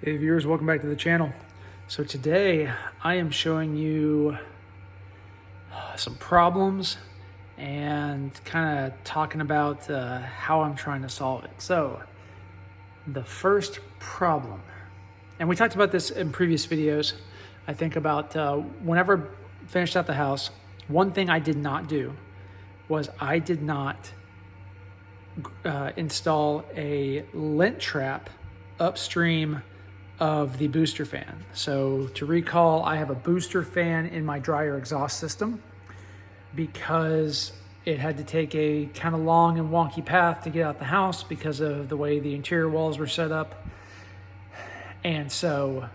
Hey viewers, welcome back to the channel. So today I am showing you some problems and kind of talking about how I'm trying to solve it. So the first problem, and we talked about this in previous videos, I think about whenever I finished out the house, one thing I did not do was I did not install a lint trap upstream of the booster fan. So to recall, I have a booster fan in my dryer exhaust system because it had to take a kind of long and wonky path to get out the house because of the way the interior walls were set up. And so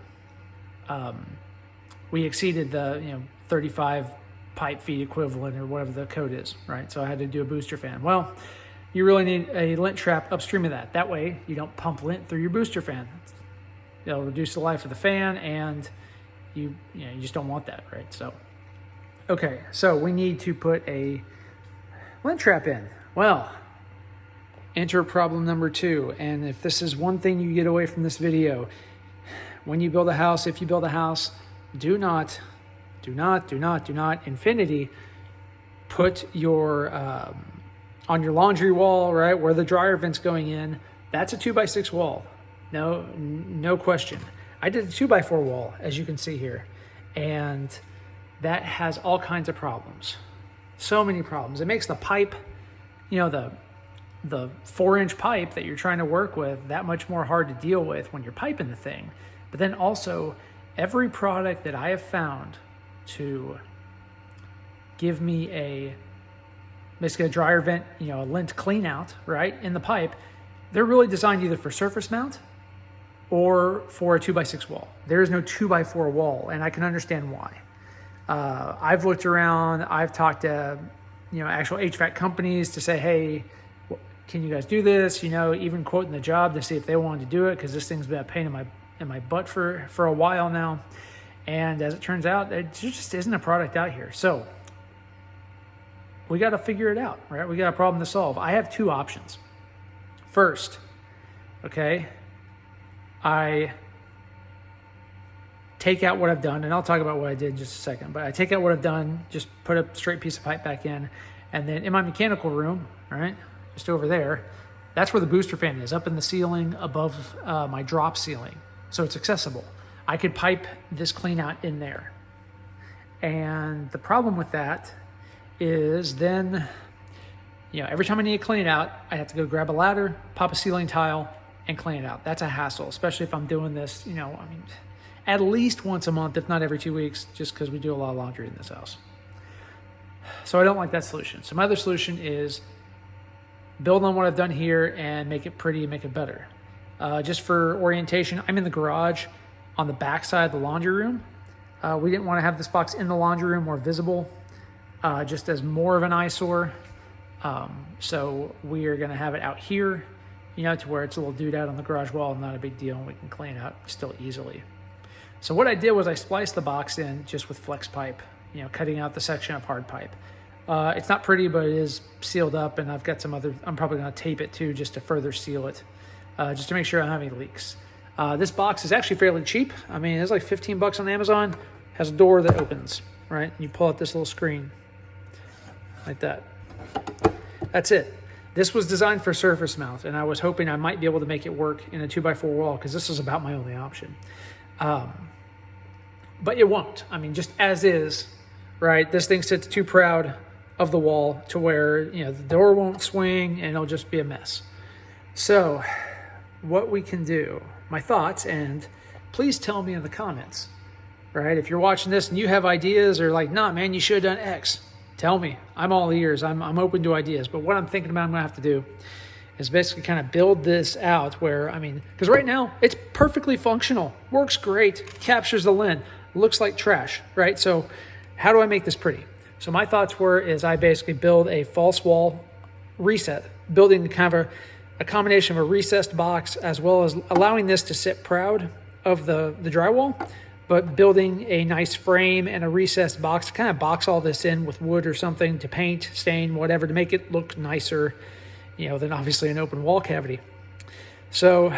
we exceeded the 35 pipe feet equivalent or whatever the code is, right? So I had to do a booster fan. Well, you really need a lint trap upstream of that. That way you don't pump lint through your booster fan. It'll reduce the life of the fan, and you just don't want that, right? So, okay, so we need to put a lint trap in. Well, enter problem number 2. And if this is one thing you get away from this video, when you build a house, if you build a house, do not, infinity, put your, on your laundry wall, right, where the dryer vent's going in, that's a 2x6 wall. No question. I did a 2x4 wall, as you can see here, and that has all kinds of problems. So many problems. It makes the pipe, the 4-inch pipe that you're trying to work with, that much more hard to deal with when you're piping the thing. But then also, every product that I have found to give me basically a dryer vent, a lint clean out, right, in the pipe, they're really designed either for surface mount or for a 2x6 wall. There is no 2x4 wall, and I can understand why. I've looked around, I've talked to actual HVAC companies to say, hey, can you guys do this? Even quoting the job to see if they wanted to do it, because this thing's been a pain in my butt for a while now. And as it turns out, there just isn't a product out here. So we got to figure it out, right? We got a problem to solve. I have 2 options. First, okay, I take out what I've done, and I'll talk about what I did in just a second, but I take out what I've done, just put a straight piece of pipe back in, and then in my mechanical room, right, just over there, that's where the booster fan is, up in the ceiling above my drop ceiling, so it's accessible. I could pipe this clean out in there. And the problem with that is then, every time I need to clean it out, I have to go grab a ladder, pop a ceiling tile, and clean it out. That's a hassle, especially if I'm doing this, at least once a month, if not every 2 weeks, just because we do a lot of laundry in this house. So I don't like that solution. So my other solution is build on what I've done here and make it pretty and make it better. Just for orientation, I'm in the garage on the back side of the laundry room. We didn't want to have this box in the laundry room or visible, just as more of an eyesore. So we are going to have it out here, to where it's a little dude out on the garage wall, not a big deal, and we can clean it out still easily. So what I did was I spliced the box in just with flex pipe, cutting out the section of hard pipe. It's not pretty, but it is sealed up, and I've got some other, I'm probably going to tape it too, just to further seal it, just to make sure I don't have any leaks. This box is actually fairly cheap. I mean, it's like 15 bucks on Amazon. Has a door that opens, right? You pull out this little screen like that. That's it. This was designed for surface mount, and I was hoping I might be able to make it work in a 2x4 wall, because this is about my only option. But it won't. I mean, just as is, right? This thing sits too proud of the wall to where, the door won't swing, and it'll just be a mess. So what we can do, my thoughts, and please tell me in the comments, right? If you're watching this and you have ideas, or like, nah, man, you should have done X. Tell me. I'm all ears. I'm open to ideas. But what I'm thinking about I'm going to have to do is basically kind of build this out where, because right now it's perfectly functional. Works great. Captures the lint. Looks like trash, right? So how do I make this pretty? So my thoughts is I basically build a false wall reset, building kind of a combination of a recessed box as well as allowing this to sit proud of the drywall, but building a nice frame and a recessed box to kind of box all this in with wood or something to paint, stain, whatever, to make it look nicer, than obviously an open wall cavity. So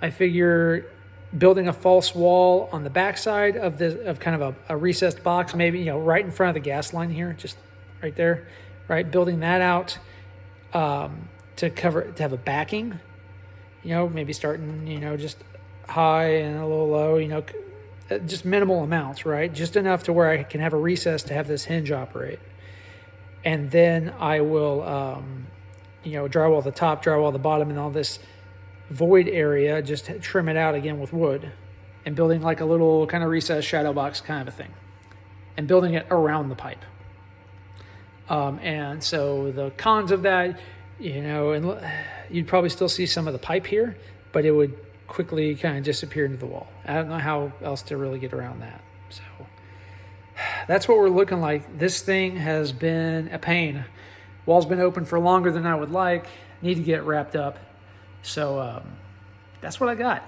I figure building a false wall on the backside of kind of a recessed box, maybe, you know, right in front of the gas line here, just right there, right? Building that out to have a backing, you know, maybe starting, you know, just high and a little low, you know, just minimal amounts, right? Just enough to where I can have a recess to have this hinge operate. And then I will, you know, drywall the top, drywall the bottom, and all this void area, just trim it out again with wood, and building like a little kind of recessed shadow box kind of a thing, and building it around the pipe. And so the cons of that, you know, and you'd probably still see some of the pipe here, but it would quickly kind of disappear into the wall. I don't know how else to really get around that. So that's what we're looking like. This thing has been a pain. Wall's been open for longer than I would like. Need to get wrapped up. So that's what I got.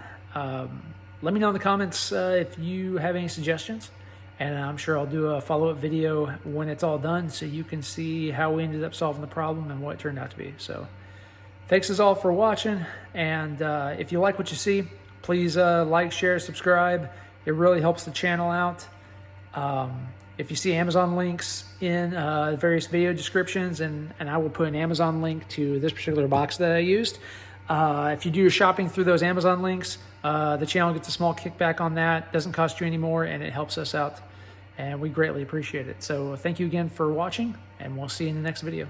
Let me know in the comments if you have any suggestions, and I'm sure I'll do a follow-up video when it's all done so you can see how we ended up solving the problem and what it turned out to be. So thanks as all for watching, and if you like what you see, please like, share, subscribe. It really helps the channel out. If you see Amazon links in various video descriptions, and I will put an Amazon link to this particular box that I used. If you do your shopping through those Amazon links, the channel gets a small kickback on that. Doesn't cost you any more, and it helps us out, and we greatly appreciate it. So thank you again for watching, and we'll see you in the next video.